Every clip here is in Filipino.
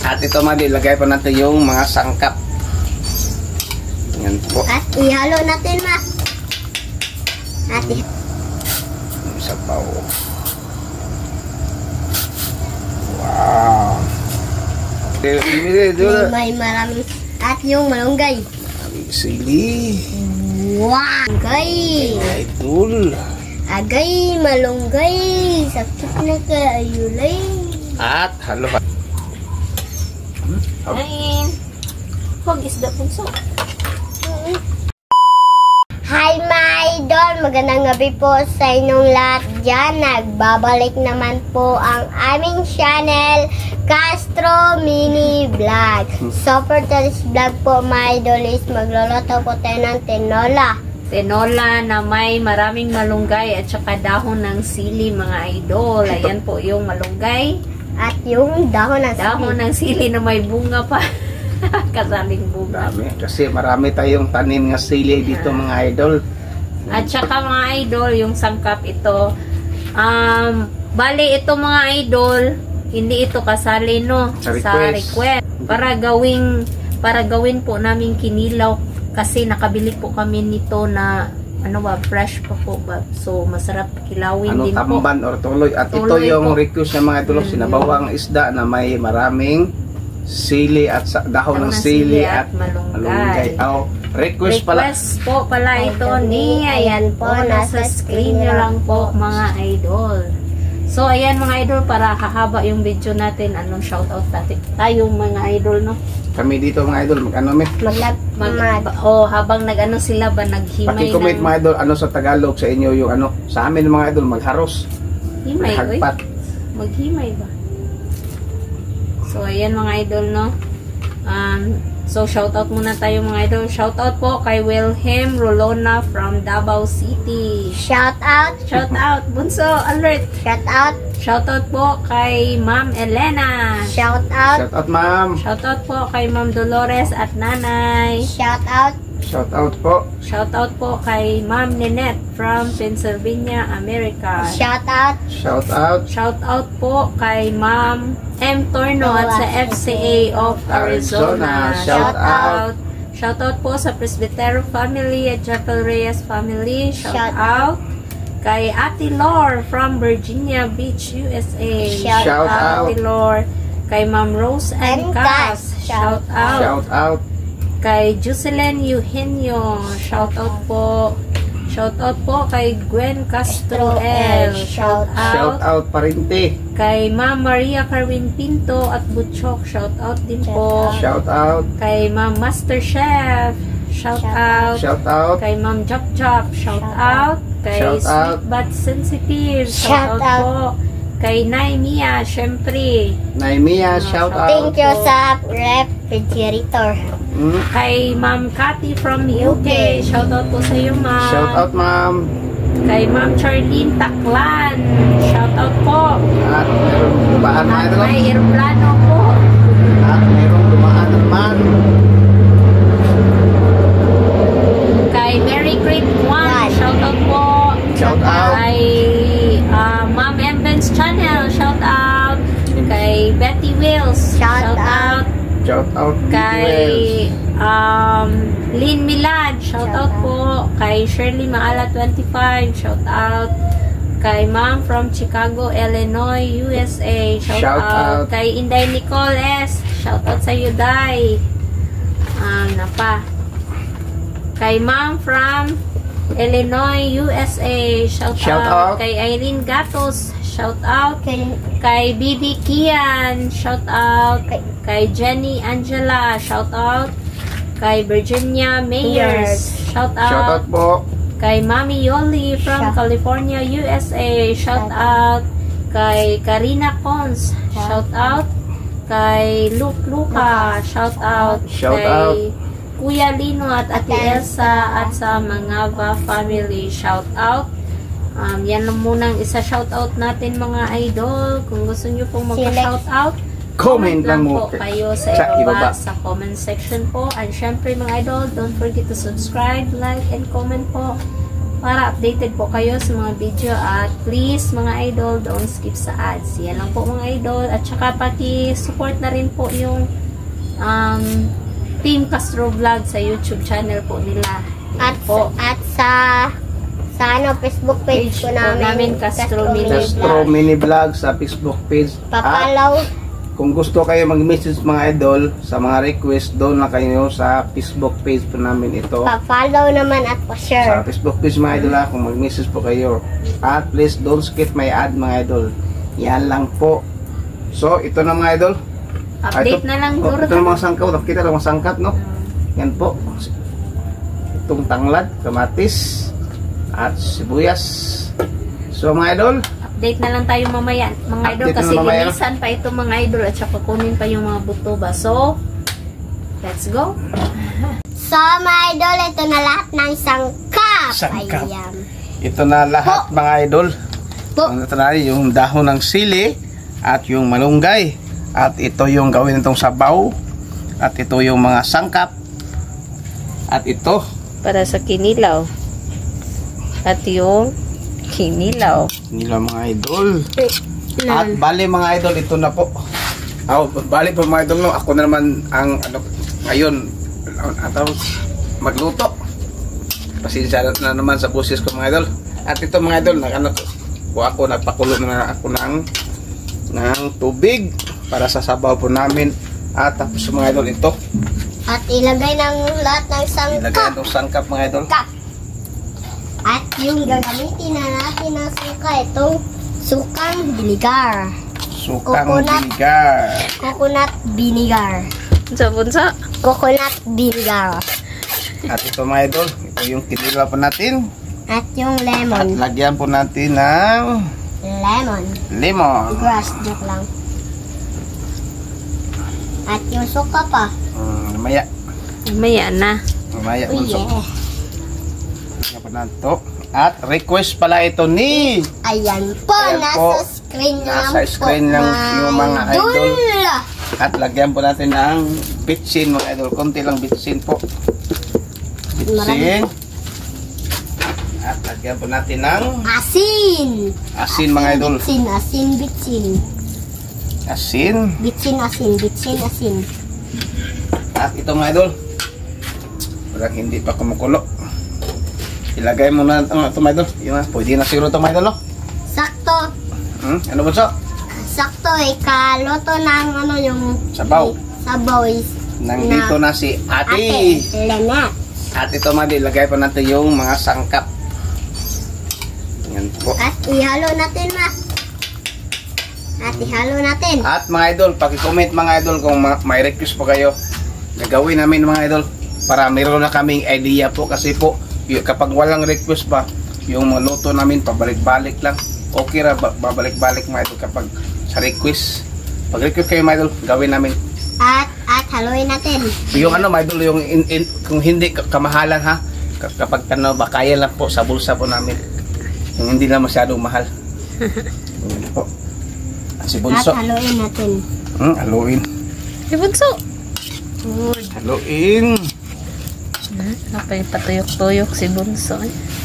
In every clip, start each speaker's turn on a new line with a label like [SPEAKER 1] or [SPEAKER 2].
[SPEAKER 1] At ito mga ilagay pa natin yung mga sangkap. Yan po.
[SPEAKER 2] At ihalo natin ma. At
[SPEAKER 1] sabaw. Wow.
[SPEAKER 2] may maraming at yung malunggay.
[SPEAKER 1] Sili.
[SPEAKER 2] Wow! Malunggay!
[SPEAKER 1] Idol.
[SPEAKER 2] Agay, malunggay! Sakit na kaayulay.
[SPEAKER 1] At halo.
[SPEAKER 3] Kain. Huwag isda punso.
[SPEAKER 2] Hi my idol! Magandang gabi po sa inyong lahat dyan. Nagbabalik naman po ang aming channel, Castro Mini Vlog. So for today's vlog po my idol is magluluto po tayo ng tinola.
[SPEAKER 3] Tinola na may maraming malunggay at saka dahon ng sili mga idol. Ayan po yung malunggay.
[SPEAKER 2] At yung dahon ng sili.
[SPEAKER 3] Dahon ng sili na may bunga pa. Kasaling bunga.
[SPEAKER 1] Dami. Kasi marami tayong tanim nga sili dito mga idol.
[SPEAKER 3] At saka mga idol, yung sangkap ito. Bali ito mga idol, hindi ito kasali no
[SPEAKER 1] Sa
[SPEAKER 3] request. Para gawin po namin kinilaw kasi nakabili po kami nito na ano ba, fresh pa po ba. So masarap kilawin din po.
[SPEAKER 1] Tamban or tuloy. At
[SPEAKER 3] Tuloy
[SPEAKER 1] ito yung
[SPEAKER 3] po.
[SPEAKER 1] request ng mga idol. Sinabawang isda na may maraming sili at dahon ng sili at malunggay. Oh, request pala.
[SPEAKER 3] Request po pala ito ni, ayan po, nasa screen nyo lang po mga idol. So ayan mga idol, para hahaba yung video natin, anong shoutout natin tayong mga idol, no?
[SPEAKER 1] Kami dito mga idol, mag-ano
[SPEAKER 3] habang nag-ano sila ba, naghimay
[SPEAKER 1] paki-comment mga idol, ano sa Tagalog sa inyo yung ano, sa amin mga idol, magharos.
[SPEAKER 3] Himay, oy.
[SPEAKER 1] Maghagpat.
[SPEAKER 3] Maghimay ba? So, ayan mga idol, no? So, shoutout muna tayo mga idol. Shoutout po kay Wilhelm Rolona from Davao City.
[SPEAKER 2] Shout out!
[SPEAKER 3] Shout out! Bunso, alert!
[SPEAKER 2] Shout out!
[SPEAKER 3] Shoutout po kay Ma'am Elena.
[SPEAKER 2] Shout out!
[SPEAKER 1] Shout out ma'am.
[SPEAKER 3] Shoutout po kay Ma'am Dolores at Nanay.
[SPEAKER 2] Shout out!
[SPEAKER 1] Shout out po.
[SPEAKER 3] Shoutout po kay Ma'am Ninette from Pennsylvania, America.
[SPEAKER 2] Shout out!
[SPEAKER 1] Shout out.
[SPEAKER 3] Shoutout po kay Ma'am M. Torno at sa FCA of Arizona.
[SPEAKER 1] Shout out.
[SPEAKER 3] Shoutout po sa Presbytero family at Chapel Reyes family. Shout
[SPEAKER 2] Shout
[SPEAKER 3] out kay Ate Lor from Virginia Beach, USA.
[SPEAKER 2] Shout
[SPEAKER 1] out.
[SPEAKER 3] Ate Lor. Kay Ma'am Rose and Cass. Shout out.
[SPEAKER 1] Shout out.
[SPEAKER 3] Kay Jocelyn Eugenio. Shout out po. Shout out po kay Gwen Castro L. Shout
[SPEAKER 1] Shout
[SPEAKER 3] out.
[SPEAKER 1] out parinte.
[SPEAKER 3] Kay Ma'am Maria Carwin Pinto at Butchok. Shout out din po.
[SPEAKER 1] Shout out.
[SPEAKER 3] Kay Ma'am Master Chef. Shout out.
[SPEAKER 1] Shout out.
[SPEAKER 3] Kay Ma'am Jop Jop. Shout out. Kay
[SPEAKER 1] Shout out.
[SPEAKER 3] Sweet But Sensitive.
[SPEAKER 2] Shout
[SPEAKER 3] Shout out
[SPEAKER 2] out.
[SPEAKER 3] po. Kay Nay Mia, syempre.
[SPEAKER 1] Naimia, shout out.
[SPEAKER 2] Thank you sa refrigerator.
[SPEAKER 3] Kay Ma'am Cathy from UK. Shout out po sa iyo, Ma'am.
[SPEAKER 1] Shout out ma'am.
[SPEAKER 3] Kay Ma'am Charlene Taclan. Shout out po.
[SPEAKER 1] At merong dumaan mga
[SPEAKER 3] At
[SPEAKER 1] idol.
[SPEAKER 3] may aeroplano po.
[SPEAKER 1] At merong dumaan naman.
[SPEAKER 3] Kay Mary Creek One. Shout out po.
[SPEAKER 1] Shout out.
[SPEAKER 3] Kay Ma'am Emben's Channel. Shout out. Kay Betty Wills.
[SPEAKER 2] Shout out.
[SPEAKER 1] Shout out.
[SPEAKER 3] Kay Lynn Milad. Shout out po. Kay Shirley Maala 25. Shout out. Kay Ma'am from Chicago, Illinois, USA. Shout
[SPEAKER 1] Shout
[SPEAKER 3] out.
[SPEAKER 1] out.
[SPEAKER 3] Kay Inday Nicole S. Shout out sa iyo, Day. Napa. Kay Ma'am from Illinois, USA. Shout out. Kay Irene Gatos. Shout out. Kay Bibi Kian. Shout out. Kay Jenny Angela. Shout out. Kay Virginia Mayers. Shout out.
[SPEAKER 1] Shout out po.
[SPEAKER 3] Kay Mami Yoli from California, USA. Shout out. Kay Karina Cons. Shout out. Kay Luke Luca. Shout out.
[SPEAKER 1] Shout
[SPEAKER 3] kay
[SPEAKER 1] out.
[SPEAKER 3] Kuya Lino at Ate Elsa at sa Mangava family. Shout out. Yan lang munang isa-shout out natin mga idol. Kung gusto nyo pong magpa-shout out,
[SPEAKER 1] Comment lang mo
[SPEAKER 3] po kayo sa ibaba sa comment section po. And syempre mga idol, don't forget to subscribe, like, and comment po para updated po kayo sa mga video. At please mga idol, don't skip sa ads. Yan lang po mga idol. At saka paki-support na rin po yung Team Castro Vlog sa YouTube channel po nila.
[SPEAKER 2] At sa Facebook page po namin
[SPEAKER 3] Castro
[SPEAKER 1] Mini Vlog sa Facebook page.
[SPEAKER 2] Papalaw.
[SPEAKER 1] Kung gusto kayo mag-message mga idol sa mga request, doon na kayo sa Facebook page po namin ito.
[SPEAKER 2] Pa-follow naman at pa-share.
[SPEAKER 1] Sa Facebook page mga idol kung mag-message po kayo. At please don't skip my ad mga idol. Yan lang po. So ito na mga idol.
[SPEAKER 3] Update na lang duro.
[SPEAKER 1] Ito na mga sangkaw. Nakita na mga sangkat no. Yan po. Itong tanglad, kamatis, at sibuyas. So mga idol,
[SPEAKER 3] update na lang tayo mamaya mga idol, kasi linisan pa ito mga idol at saka kunin pa yung mga buto ba. So let's go.
[SPEAKER 2] So mga idol, ito na lahat ng sangkap.
[SPEAKER 1] Ayan. Ito na lahat mga idol. Ito na yung dahon ng sili at yung malunggay. At ito yung gawin itong sabaw. At ito yung mga sangkap. At ito
[SPEAKER 3] para sa kinilaw. At yung kinilaw.
[SPEAKER 1] Kinilaw mga idol. At bali mga idol, ito na po. Bali po mga idol, no? Ako na naman ang ngayon magluto. Pasensya na naman sa boses ko mga idol. At ito mga idol, nagpakulo na ako ng tubig para sa sabaw po namin. At tapos mga idol, ito.
[SPEAKER 2] At ilagay ng lahat ng sangkap.
[SPEAKER 1] Ilagay ng sangkap mga idol.
[SPEAKER 2] At yung gagamitin na natin ng suka, itong sukang vinegar. Coconut vinegar.
[SPEAKER 3] Bunsa?
[SPEAKER 2] Coconut vinegar.
[SPEAKER 1] At ito mga idol, ito yung kinilaw po natin.
[SPEAKER 2] At yung lemon.
[SPEAKER 1] At lagyan po natin ng lemon.
[SPEAKER 2] Grass, joke lang. At yung suka pa.
[SPEAKER 1] Mamaya
[SPEAKER 3] na.
[SPEAKER 1] Mamaya At request pala ito ni
[SPEAKER 2] ayan po, nasa screen lang
[SPEAKER 1] yung mga idol. At lagyan po natin ng bitsin mga idol. Konti lang bitsin po. Bitsin. At lagyan po natin ng asin mga idol. Asin. At ito mga idol, walang hindi pa kumukulo. Ilagay mo na ito mga idol. Pwede na siguro ito mga idol, no?
[SPEAKER 2] Sakto.
[SPEAKER 1] Ano ba ito?
[SPEAKER 2] Sakto, kaloto ng yung
[SPEAKER 1] sabaw.
[SPEAKER 2] Is
[SPEAKER 1] nandito na si Ate
[SPEAKER 2] Lynette.
[SPEAKER 1] At ito mga idol, ilagay pa natin yung mga sangkap. Yan po.
[SPEAKER 2] At ihalo natin At
[SPEAKER 1] mga idol, paki-comment mga idol kung may request po kayo. Gagawin namin mga idol para meron na kaming idea po, kasi po kapag walang request pa, yung mga luto namin pabalik-balik lang. Okay ra, babalik-balik mga idol kapag sa request. Pag request kayo mga idol, gawin namin.
[SPEAKER 2] At haluin natin.
[SPEAKER 1] Yung mga idol, yung kung hindi kamahalan ha, kapag kaya lang po sa bulsa po namin. Yung hindi lang masyadong mahal. Yan po. At si Bunso.
[SPEAKER 2] At haluin natin.
[SPEAKER 1] Haluin.
[SPEAKER 3] Si Bunso.
[SPEAKER 1] Haluin.
[SPEAKER 3] Apa yung patuyok-tuyok si Bunso.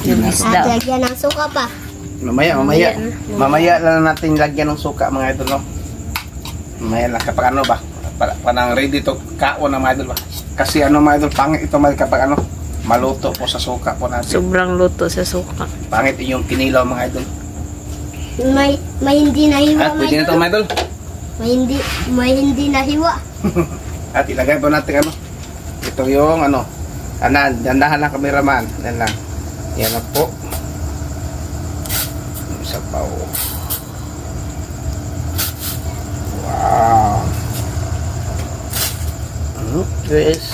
[SPEAKER 3] Yung isda.
[SPEAKER 2] At lagyan ng suka pa.
[SPEAKER 1] Mamaya lang natin lagyan ng suka mga idol, no? Mamaya lang kapag parang ready to kaon na mga idol ba? Kasi mga idol, pangit ito kapag maluto po sa suka po natin.
[SPEAKER 3] Sobrang luto sa suka.
[SPEAKER 1] Pangit yung kinilaw mga idol.
[SPEAKER 2] May hindi nahiwa.
[SPEAKER 1] At pwede na ito mga idol.
[SPEAKER 2] May hindi nahiwa.
[SPEAKER 1] At ilagay po natin ito yung dandahan ng kameraman. Yan lang. Yan na po. Sabaw. Wow. Yes.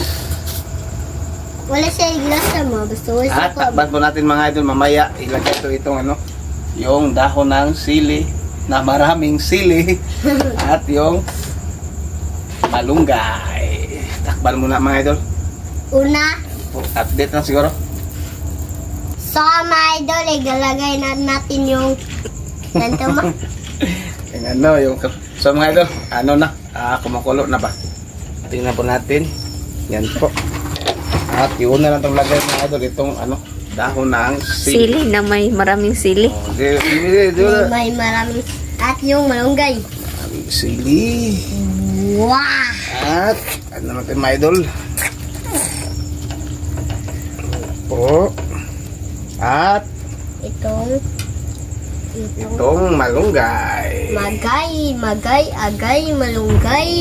[SPEAKER 2] Wala siya iglasa mo. Basta wala siya.
[SPEAKER 1] At takbat po natin mga idol. Mamaya ilagay itong yung dahon ng sili na maraming sili. At yung malunggay. Takban muna mga idol.
[SPEAKER 2] Una.
[SPEAKER 1] Update na siguro.
[SPEAKER 2] So mga idol, igalagay na natin yung ganito mo.
[SPEAKER 1] yung so mga idol, kumukulo na ba? Tingnan po natin. Yan po. At iuna na itong lagay mga idol, itong dahon ng sili.
[SPEAKER 3] Sili na may maraming sili.
[SPEAKER 2] May maraming at yung malunggay.
[SPEAKER 1] Maraming sili.
[SPEAKER 2] Wow!
[SPEAKER 1] At ano natin mga idol? Po. At
[SPEAKER 2] Itong
[SPEAKER 1] malunggay.
[SPEAKER 2] Magay, agay, malunggay.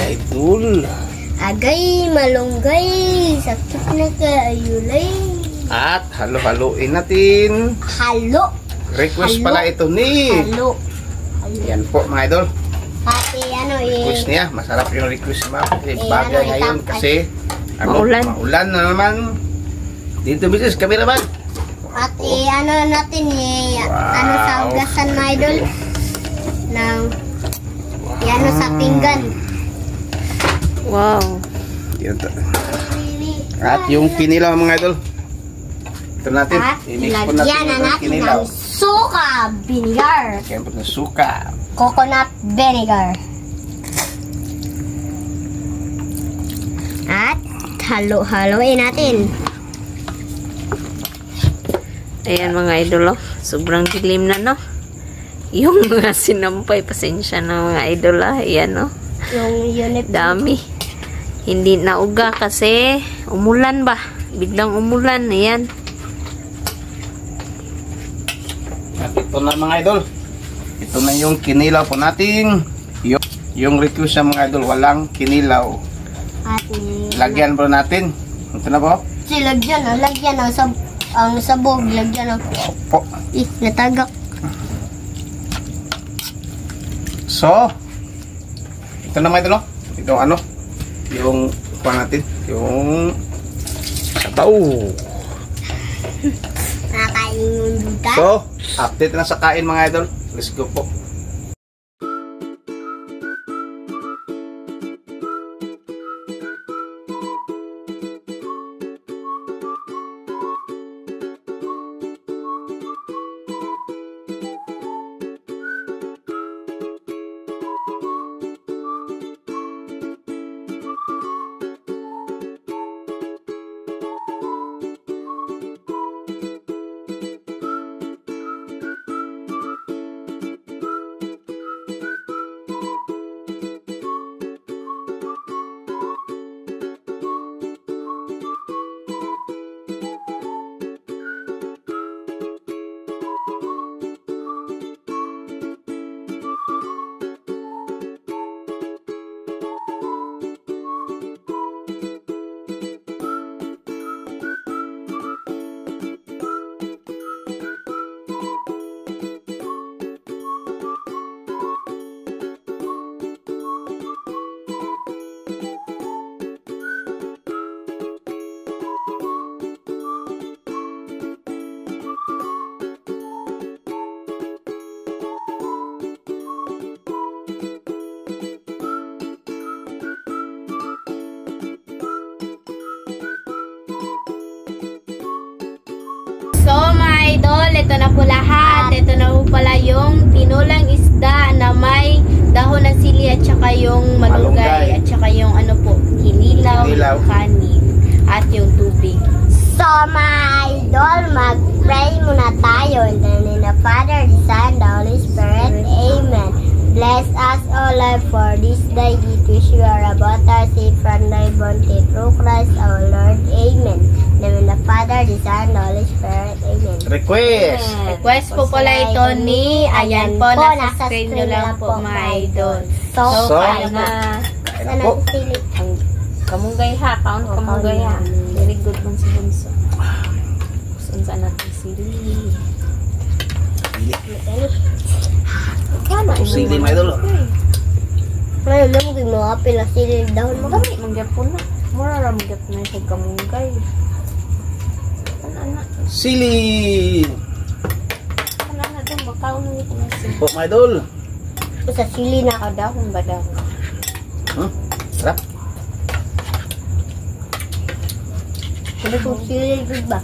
[SPEAKER 1] Idol.
[SPEAKER 2] Agay, malunggay. Sakit na kaayulay.
[SPEAKER 1] At halo-haloin natin.
[SPEAKER 2] Halo.
[SPEAKER 1] Request
[SPEAKER 2] Halo.
[SPEAKER 1] pala ito ni.
[SPEAKER 2] Halo.
[SPEAKER 1] Yan po mga idol.
[SPEAKER 2] Pati ano
[SPEAKER 1] Request niya. Masarap yung request niya. Bagay
[SPEAKER 2] ano,
[SPEAKER 1] ngayon kasi
[SPEAKER 3] Maulan.
[SPEAKER 1] maulan na naman. Dito business kami naman.
[SPEAKER 2] At ano natin ano sa ugasan mga idol ng ano sa pinggan.
[SPEAKER 3] Wow.
[SPEAKER 1] Yan to. At yung kinilaw mga idol. Ito natin.
[SPEAKER 2] At
[SPEAKER 1] I-mix po
[SPEAKER 2] ilagyan na
[SPEAKER 1] yung
[SPEAKER 2] natin
[SPEAKER 1] kinilaw.
[SPEAKER 2] ng suka vinegar.
[SPEAKER 1] Kaya po ng suka.
[SPEAKER 2] Coconut vinegar. At halo-haloin natin.
[SPEAKER 3] Ayan mga idol, oh. Sobrang dilim na, no? Yung mga sinampay, pasensya na mga idol, ah. Ayan, oh.
[SPEAKER 2] Yung unit.
[SPEAKER 3] Dami. Hindi nauga kasi umulan ba? Biglang umulan. Ayan.
[SPEAKER 1] At ito na mga idol. Ito na yung kinilaw po natin. Yung request sa mga idol, walang kinilaw.
[SPEAKER 2] At
[SPEAKER 1] Lagyan po natin. Ito na po.
[SPEAKER 2] lagyan ang sabog, lagyan ng
[SPEAKER 1] Po.
[SPEAKER 2] natagak.
[SPEAKER 1] So, ito na mga idol. Ito ano? Yung kuha natin. Yung sabaw.
[SPEAKER 2] Nakakain yung duda.
[SPEAKER 1] So, update na sa kain mga idol. Let's go po.
[SPEAKER 3] So mga idol, ito na po lahat. Ito na po pala yung tinulang isda na may dahon ng sili at saka yung malunggay at saka yung ano po, kinilaw,
[SPEAKER 1] Kinilaw.
[SPEAKER 3] kanin at yung tubig.
[SPEAKER 2] So, my idol, mag-pray muna tayo. In the name of the Father, the Son, the Holy Spirit. Amen. Bless us, O Lord, for this day which you are about our save from thy bounty through Christ our Lord. Amen. In the name of the Father, the Son, the Holy Spirit. Amen.
[SPEAKER 1] Request.
[SPEAKER 3] Request po pala ito ni, ayan po, nasa screen nyo lang po mga idol. So, kain na.
[SPEAKER 1] Kain na po.
[SPEAKER 3] Ang kamunggay ha, kaon kamunggay ha. Very good man si Bunso. Saan natin sili.
[SPEAKER 1] Sili mga idol.
[SPEAKER 2] Ngayon lang, hindi mo kapil na sili dahon mo.
[SPEAKER 3] Kami, magyapon na. Mura lang magyapon na siya kamunggay. Ano.
[SPEAKER 1] Sili.
[SPEAKER 3] Ano doon, bakaw na ito na sili.
[SPEAKER 1] Po mga idol.
[SPEAKER 2] Sa sili na.
[SPEAKER 3] Dahon ba dahon?
[SPEAKER 1] Sarap.
[SPEAKER 2] Sabi kong sili, good ba?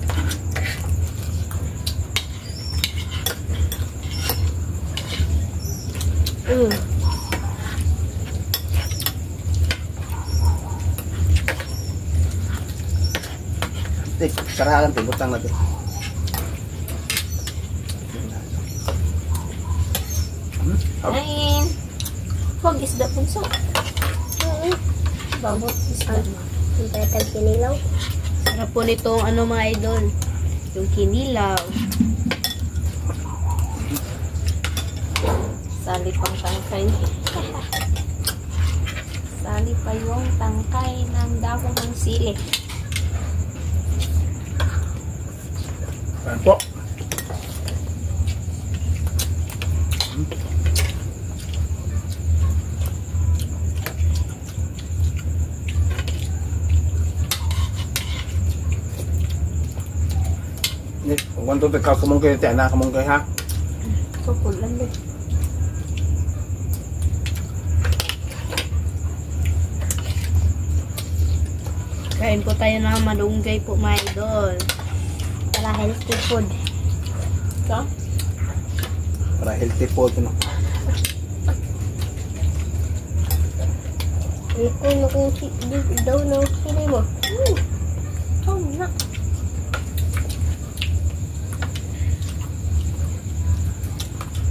[SPEAKER 1] Sarahan, tibutang natin.
[SPEAKER 3] isda punso. Babot isda.
[SPEAKER 2] Yung petag kinilaw.
[SPEAKER 3] Sarap po nitong ano mga idol. Yung kinilaw. Sali pang tangkay. Sali pa yung tangkay ng dahon ng sili.
[SPEAKER 1] Ayan po. Kung ito ikaw kamungkay, tiyan na kamungkay ha.
[SPEAKER 3] Kukulan din. Kain po tayo ng malunggay po mga idol.
[SPEAKER 2] Para healthy food.
[SPEAKER 3] So,
[SPEAKER 1] Para healthy food, no?
[SPEAKER 2] Ano kung daw na sili mo?
[SPEAKER 3] oh na.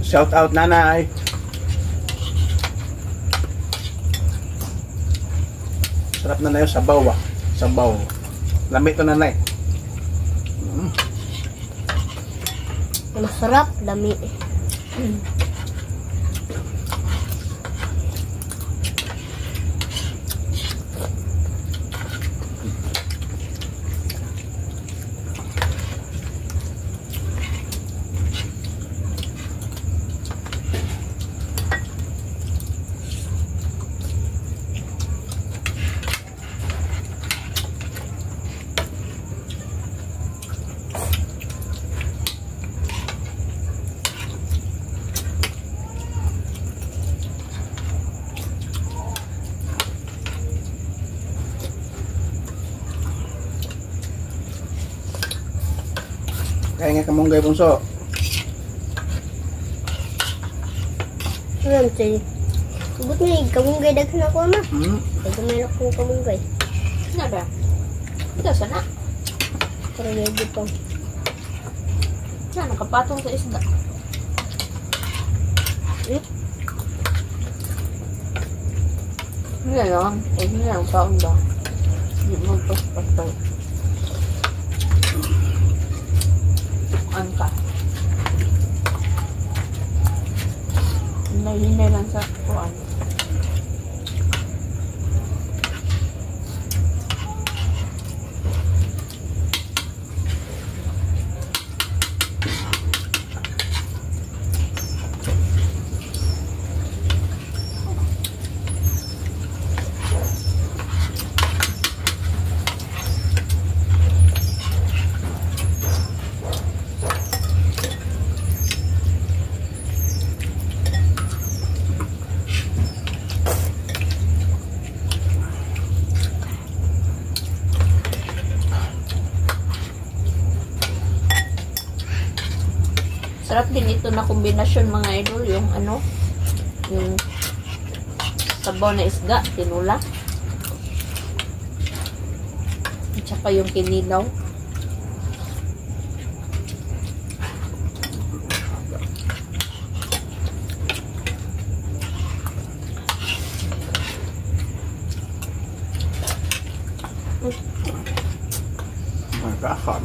[SPEAKER 1] Shout out nanay. Sarap na na yung sabaw ah. Sabaw. Lamit to nanay.
[SPEAKER 2] Masarap, dami.
[SPEAKER 1] Kaya nga kamunggay bunso.
[SPEAKER 2] Alam siya. Subot nga kamunggay daghan ako ma.
[SPEAKER 1] Hmm.
[SPEAKER 2] Ay kumain ako ng kamunggay.
[SPEAKER 3] Ano ba? Ito sana.
[SPEAKER 2] Pero medyo pa.
[SPEAKER 3] Yan, nakapatong sa isda. Hindi lang. Hindi lang taon ba? Hindi magpaspatay. Tukan ka. Hinay lang sa kuwan. Sarap din ito na kombinasyon mga idol, yung ano, yung sabaw na isda, tinula. At saka yung kinilaw.
[SPEAKER 1] Magkakam.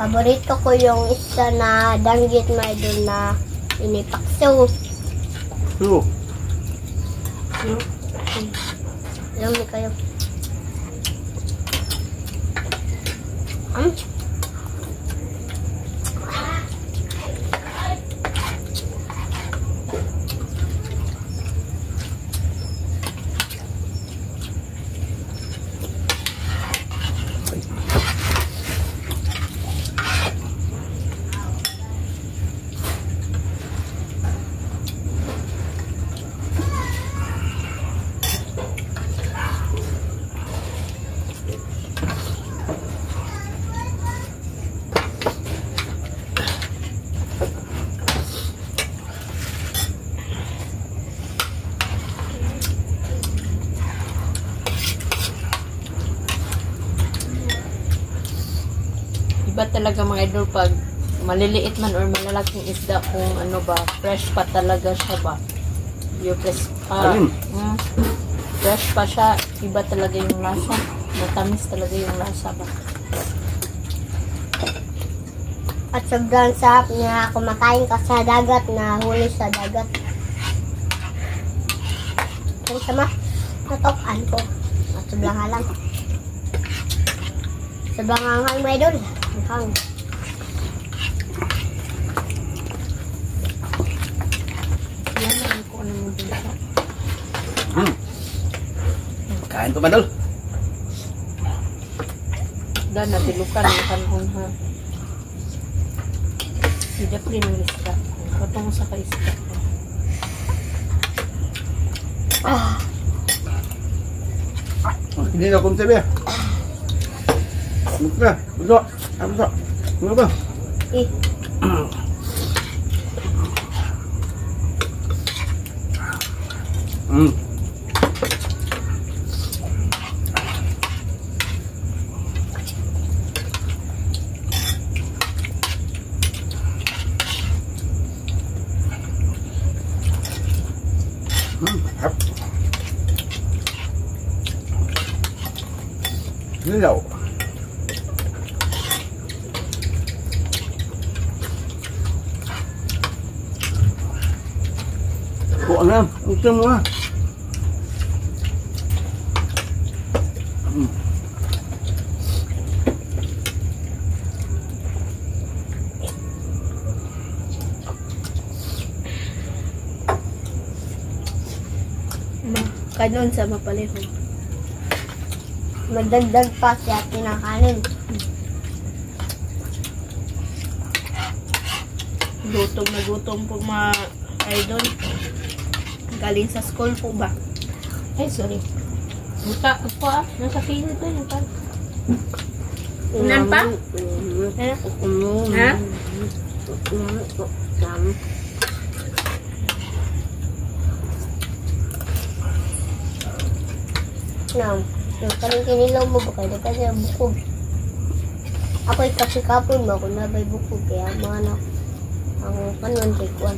[SPEAKER 2] Paborito ko yung isa na danggit may doon na inipakso.
[SPEAKER 1] True.
[SPEAKER 2] Alam niyo kayo.
[SPEAKER 3] talaga mga idol pag maliliit man or malalaking isda kung ano ba, fresh pa talaga siya ba. Yung fresh pa. Fresh pa siya, iba talaga yung lasa. Matamis talaga yung lasa ba.
[SPEAKER 2] At sobrang sarap na kumakain ka sa dagat, na huli sa dagat. Kung sama, natokan ko. At sobrang halang. Sobrang hanghang may doon. Hanghang.
[SPEAKER 3] Yan lang kung ano mo din siya.
[SPEAKER 1] Kain ko madol.
[SPEAKER 3] Dan, nabilukan yung kanhong ha. Hindi pa rin yung isda. Patong sa ka-isda.
[SPEAKER 1] Hindi na kumsabi. Ano ka? Ano ka? Ano ka? Ano ka?
[SPEAKER 2] Eh.
[SPEAKER 1] Hấp. Lẩu. Cuộn lên, ăn cơm quá.
[SPEAKER 3] Kanon sa mapaleho.
[SPEAKER 2] Magdagdag pa siya kinakanin.
[SPEAKER 3] Gutom na gutom po mga idol. Galing sa school po ba? Ay, sorry. Buta po nasa pilit to yung pan. Unan pa? Ha?
[SPEAKER 2] Yung kaling kinilaw mo ba kayo kasi bukog. Ako'y kapikapon mo kung nabay bukog kaya mga anak ang kanon kay kuwan.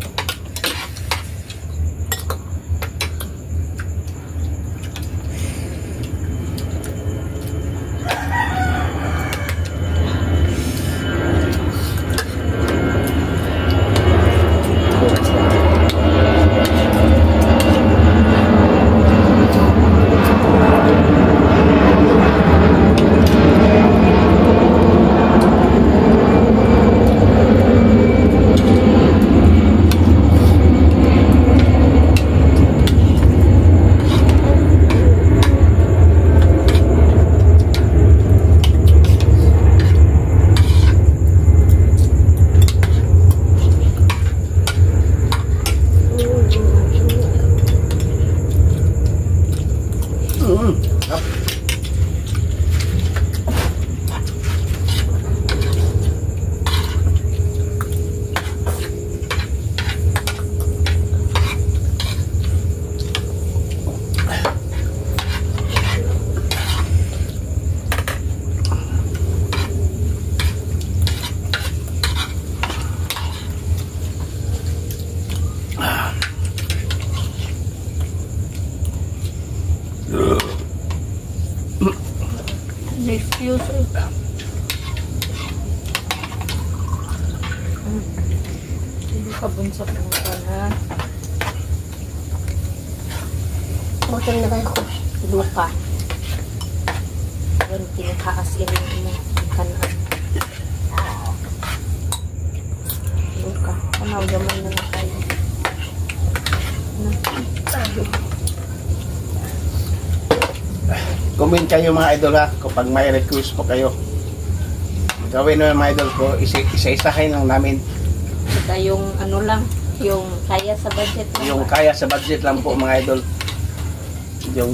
[SPEAKER 3] Excuse me. Hindi ka bunsa po na.
[SPEAKER 2] Buksan na kayo.
[SPEAKER 3] Luka. Pero pinakaas irin mo. Kanan. Luka. Kanaw gamay na na tayo.
[SPEAKER 1] Comment kayo mga idol ha, kapag may request po kayo. Gawin nyo mga idol ko, isa-isahin lang namin.
[SPEAKER 3] Saka yung ano lang, yung kaya sa budget lang.
[SPEAKER 1] Yung kaya sa budget lang po mga idol. Yung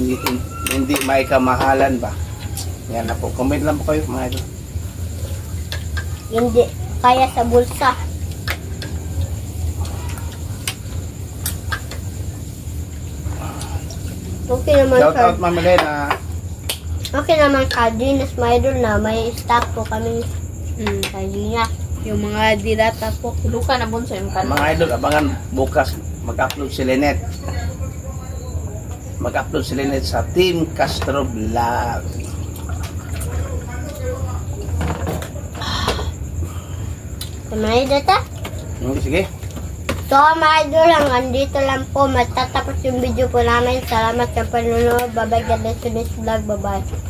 [SPEAKER 1] hindi may kamahalan ba. Yan na po, comment lang po kayo mga idol.
[SPEAKER 2] Hindi kaya sa bulsa. Okay naman
[SPEAKER 1] Shout
[SPEAKER 2] sir.
[SPEAKER 1] out Mama Lena.
[SPEAKER 2] Okay naman ka, Dinas Maidol na may stock po kami Kaya niya. Yung mga dilata po.
[SPEAKER 3] Luka na bunso yung kanon.
[SPEAKER 1] Mga idol, abangan bukas mag-upload si Lynette. Mag-upload si Lynette sa Team Castro Vlog.
[SPEAKER 2] May data?
[SPEAKER 1] Sige.
[SPEAKER 2] So mga idol, hanggang dito lang po matatapos yung video po namin. Salamat sa panunod. Bye-bye. God bless you this vlog. Bye-bye.